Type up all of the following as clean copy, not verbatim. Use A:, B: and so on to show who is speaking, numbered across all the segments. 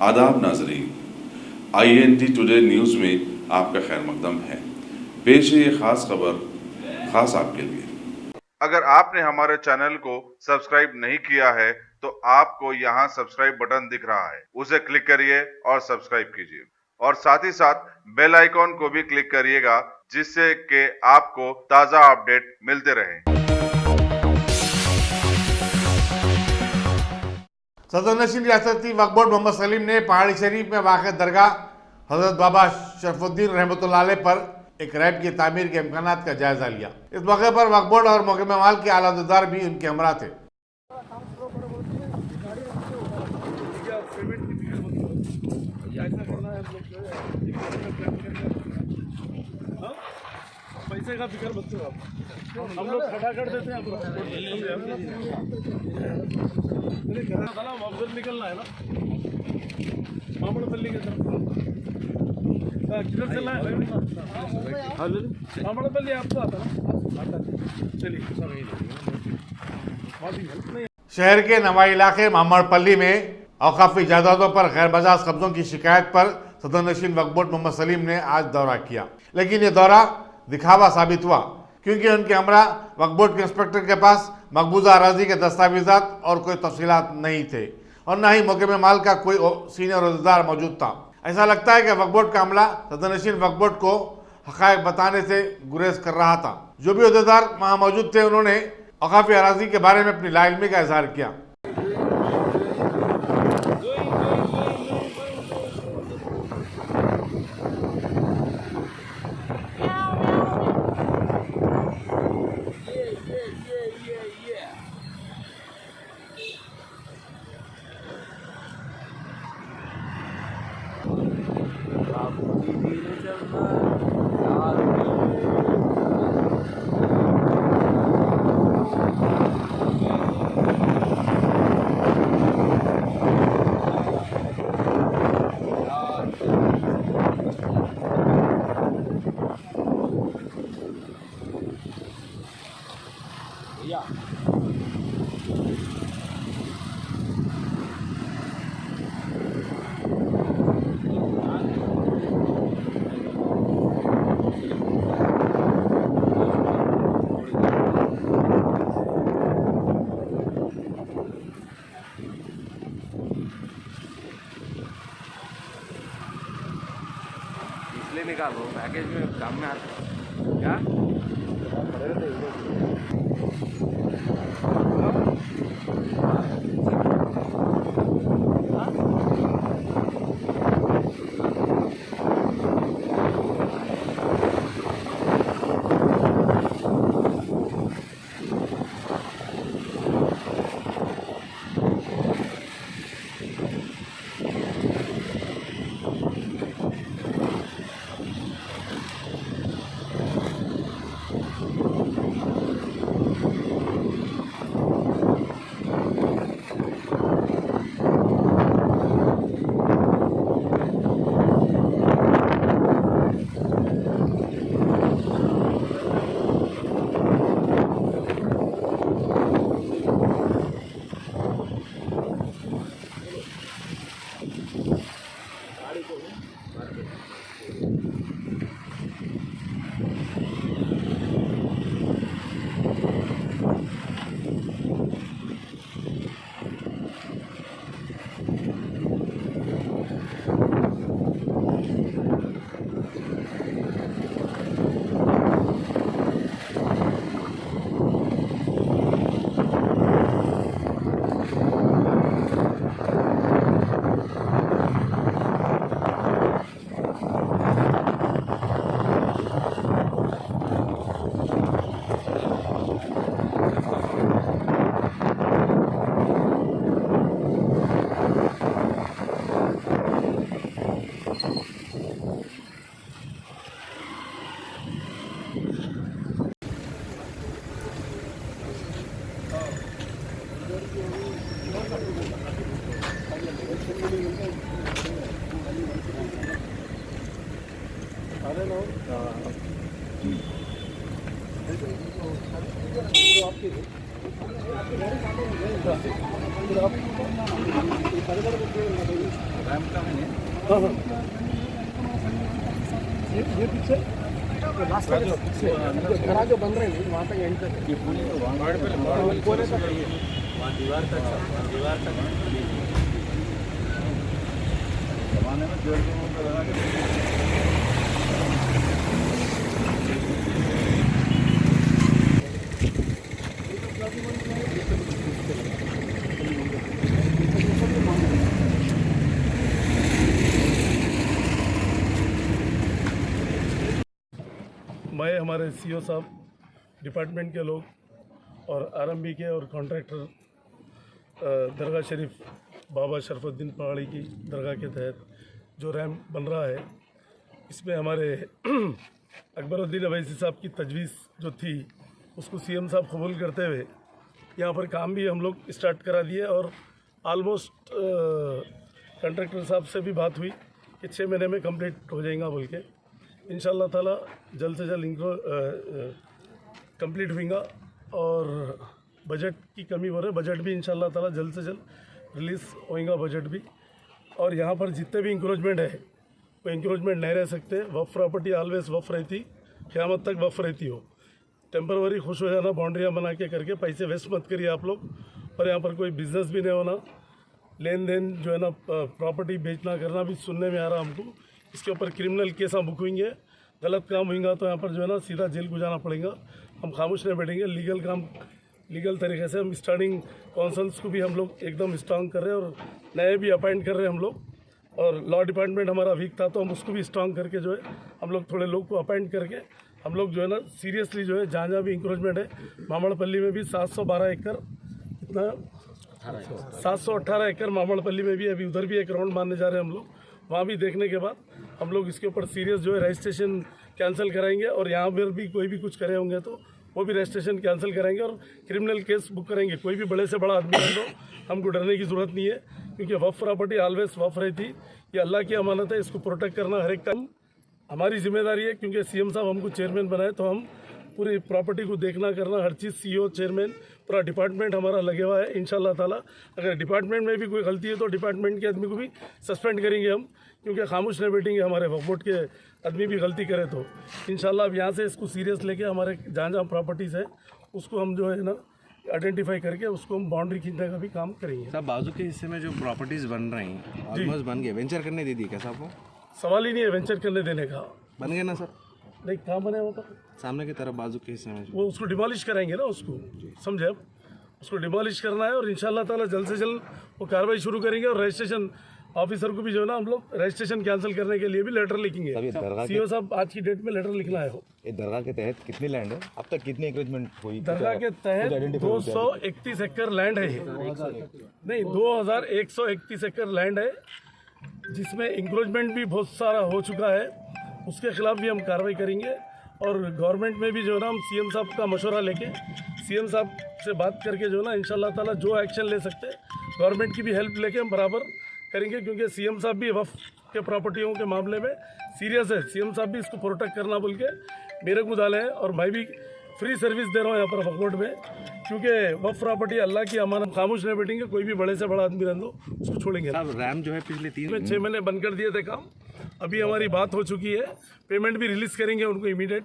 A: आदाब नाजरीन, INT today news में आपका खैर मकदम है। पेश है ये खास खबर खास आपके लिए।
B: अगर आपने हमारे चैनल को सब्सक्राइब नहीं किया है तो आपको यहाँ सब्सक्राइब बटन दिख रहा है, उसे क्लिक करिए और सब्सक्राइब कीजिए और साथ ही साथ बेल आइकॉन को भी क्लिक करिएगा, जिससे कि आपको ताज़ा अपडेट मिलते रहें।
C: सदरनशीन रियासती वक्फ बोर्ड मोहम्मद सलीम ने पहाड़ी शरीफ में वाक़ दरगाह हज़रत बाबा शरफुद्दीन रहमतुल्लाह अलैह पर एक रैब की तामीर के इम्कानात का जायजा लिया। इस मौके पर वक्फ बोर्ड और महकमा माल के आलादार भी उनके हमरा थे।
D: पैसे का फिक्र मत करो, हम लोग खड़ा कर देते हैं। अफजल निकलना है ना मामड़पल्ली की तरफ, किधर चलना है? मामड़पल्ली आपको आता ना? चलिए
C: शहर के नवाई इलाके मामड़पल्ली में औकाफी जायदादों पर गैर मजाज कब्जों की शिकायत पर सदरनशीन वक्फ बोर्ड मोहम्मद सलीम ने आज दौरा किया, लेकिन ये दौरा दिखावा साबित हुआ क्योंकि उनके हमरा वक्फ बोर्ड के इंस्पेक्टर के पास मकबूजा अराजी के दस्तावेजात और कोई तफसीलात नहीं थे और न ही महकमा माल का कोई सीनियर अहदेदार मौजूद था। ऐसा लगता है कि वक्फ बोर्ड का अमला सदरनशीन वक्फ बोर्ड को हक़ाइक़ बताने से गुरेज कर रहा था। जो भी अहदेदार वहाँ मौजूद थे उन्होंने औकाफी अराजी के बारे में अपनी लाइल्मी का इजहार किया।
E: इसलिए निकालो, पैकेज में काम में आता है क्या?
D: आपकी हाँ हाँ ये पीछे लास्ट घरा जो बन रहे हैं वहाँ तक एंड तक ये पूरी कोने तक दीवार तक जमाने में जोड़ के लगा के मैं हमारे सीओ साहब डिपार्टमेंट के लोग और आरएमबी के और कॉन्ट्रैक्टर दरगाह शरीफ बाबा शरफुद्दीन पहाड़ी की दरगाह के तहत जो रैम्प बन रहा है, इसमें हमारे अकबरुद्दीन अवैसी साहब की तजवीज़ जो थी उसको सीएम साहब कबूल करते हुए यहाँ पर काम भी हम लोग स्टार्ट करा दिए और ऑलमोस्ट कॉन्ट्रैक्टर साहब से भी बात हुई कि 6 महीने में कंप्लीट हो जाएगा बोल के। इंशाल्लाह ताला जल्द से जल्द इनको कंप्लीट होगा और बजट की कमी हो रही है, बजट भी इंशाल्लाह ताला जल्द से जल्द रिलीज़ होगा बजट भी। और यहाँ पर जितने भी इंक्रोचमेंट है वो इंक्रोचमेंट नहीं रह सकते। वफ़ प्रॉपर्टी ऑलवेज वफ़ रहती, क़यामत तक वफ़ रहती हो। टेम्परवरी खुश हो जाना, बाउंड्रियाँ बना के करके पैसे वेस्ट मत करिए आप लोग। और यहाँ पर कोई बिज़नेस भी नहीं होना, लेन देन जो है ना प्रॉपर्टी बेचना करना भी सुनने में आ रहा हमको। इसके ऊपर क्रिमिनल केस हम बुक होंगे, गलत काम होगा तो यहाँ पर जो है ना सीधा जेल को जाना पड़ेगा। हम खामोश नहीं बैठेंगे, लीगल काम लीगल तरीके से हम स्टार्टिंग काउंसल्स को भी हम लोग एकदम स्ट्रांग कर रहे हैं और नए भी अपॉइंट कर रहे हैं हम लोग। और लॉ डिपार्टमेंट हमारा वीक था तो हम उसको भी स्ट्रांग करके जो है हम लोग थोड़े लोग को अपॉइंट करके हम लोग जो है ना सीरियसली जो है जहाँ जहाँ भी इंक्रोचमेंट है, मामड़पल्ली में भी 712 एकड़ कितना 718 एकड़ मामड़पल्ली में भी अभी उधर भी एक राउंड मारने जा रहे हैं हम लोग। वहाँ भी देखने के बाद हम लोग इसके ऊपर सीरियस जो है रजिस्ट्रेशन कैंसिल कराएंगे और यहाँ पर भी कोई भी कुछ करे होंगे तो वो भी रजिस्ट्रेशन कैंसिल कराएंगे और क्रिमिनल केस बुक करेंगे। कोई भी बड़े से बड़ा आदमी है तो हमको डरने की ज़रूरत नहीं है, क्योंकि वफ़ प्रॉपर्टी ऑलवेज वफ़ रहती। ये अल्लाह की अमानत है, इसको प्रोटेक्ट करना हर एक टाइम हमारी जिम्मेदारी है। क्योंकि सीएम साहब हमको चेयरमैन बनाए तो हम पूरी प्रॉपर्टी को देखना करना हर चीज़ सीईओ चेयरमैन पूरा डिपार्टमेंट हमारा लगे हुआ है। इंशाल्लाह ताला अगर डिपार्टमेंट में भी कोई गलती है तो डिपार्टमेंट के आदमी को भी सस्पेंड करेंगे हम, क्योंकि खामोश नहीं बैठेंगे। हमारे वक्फ बोर्ड के आदमी भी गलती करे तो इंशाल्लाह अब यहाँ से इसको सीरियस लेके हमारे जहाँ जहाँ प्रॉपर्टीज़ है उसको हम जो है ना आइडेंटिफाई करके उसको हम बाउंड्री खींचने का भी काम करेंगे।
E: साहब बाजू के हिस्से में जो प्रॉपर्टीज़ बन रही हैं ऑलमोस्ट बन गए, वेंचर करने दे दी क्या साहब? वो
C: सवाल ही नहीं है वेंचर करने देने का।
E: बन गए ना सर?
C: नहीं, कहाँ बने वो पर
E: सामने की तरफ बाजू के हिस्से में
C: वो उसको डिमोलिश कराएंगे ना, उसको समझे अब उसको डिमोलिश करना है और इंशाल्लाह ताला जल्द से जल्द वो कार्रवाई शुरू करेंगे। और रजिस्ट्रेशन ऑफिसर को भी जो है ना हम लोग रजिस्ट्रेशन कैंसिल करने के लिए भी लेटर लिखेंगे। सीओ साहब आज की डेट में लेटर लिखना है।
F: ये दरगाह के तहत कितनी लैंड है? अब तक कितनी इंक्रोचमेंट हुई?
C: दरगाह के तहत 231 एकड़ लैंड है, नहीं 2131 एकड़ लैंड है, जिसमें इंक्रोचमेंट भी बहुत सारा हो चुका है। उसके खिलाफ भी हम कार्रवाई करेंगे। और गवर्नमेंट में भी जो है ना हम सीएम साहब का मशवरा लेके सीएम साहब से बात करके जो है ना इंशाल्लाह ताला जो एक्शन ले सकते हैं गवर्नमेंट की भी हेल्प लेके हम बराबर करेंगे। क्योंकि सीएम साहब भी वफ़ के प्रॉपर्टियों के मामले में सीरियस है। सीएम साहब भी इसको प्रोटेक्ट करना बोल के मेरे को डाले हैं और मैं भी फ्री सर्विस दे रहा हूँ यहाँ पर वक्फ बोर्ड में, क्योंकि वफ़ प्रॉपर्टी अल्लाह की अमानत। खामोश नहीं बैठेंगे, कोई भी बड़े से बड़ा आदमी रहने दो उसको छोड़ेंगे।
E: रैम जो है पिछले
C: 6 महीने बंद कर दिए थे काम, अभी हमारी बात हो चुकी है, पेमेंट भी रिलीज़ करेंगे उनको इमीडिएट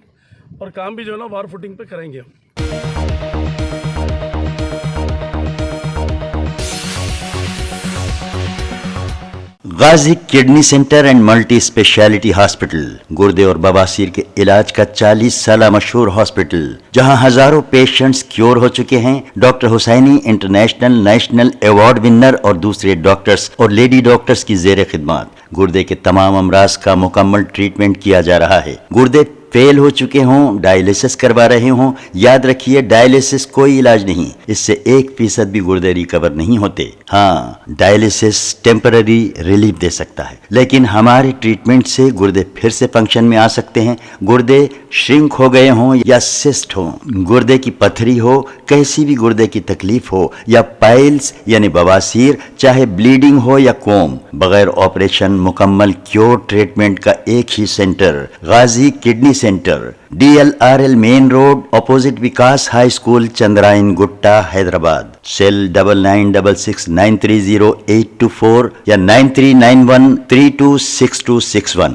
C: और काम भी जो है ना वार फुटिंग पे करेंगे हम।
G: Ghazi kidney centre and multi speciality hospital गुर्दे और बवासीर के इलाज का 40 साल मशहूर हॉस्पिटल, जहां हजारों पेशेंट्स क्योर हो चुके हैं। Doctor Husaini international national award winner और दूसरे डॉक्टर्स और लेडी डॉक्टर्स की जेर खिदमत गुर्दे के तमाम अमराज का मुकम्मल ट्रीटमेंट किया जा रहा है। गुर्दे फेल हो चुके हों, डायलिसिस करवा रहे हों, याद रखिए डायलिसिस कोई इलाज नहीं, इससे 1% भी गुर्दे रिकवर नहीं होते। हाँ, डायलिसिस टेम्पररी रिलीफ दे सकता है, लेकिन हमारे ट्रीटमेंट से गुर्दे फिर से फंक्शन में आ सकते हैं। गुर्दे श्रिंक हो गए हों या सिस्ट हो, गुर्दे की पथरी हो, कैसी भी गुर्दे की तकलीफ हो या पाइल्स यानी बवासीर, चाहे ब्लीडिंग हो या कोम, बगैर ऑपरेशन मुकम्मल क्योर ट्रीटमेंट का एक ही सेंटर, Ghazi kidney centre, DLRL main road, opposite Vikas high school, Chandrayan Gutta, Hyderabad. Cell 9966930824 या 9391326261।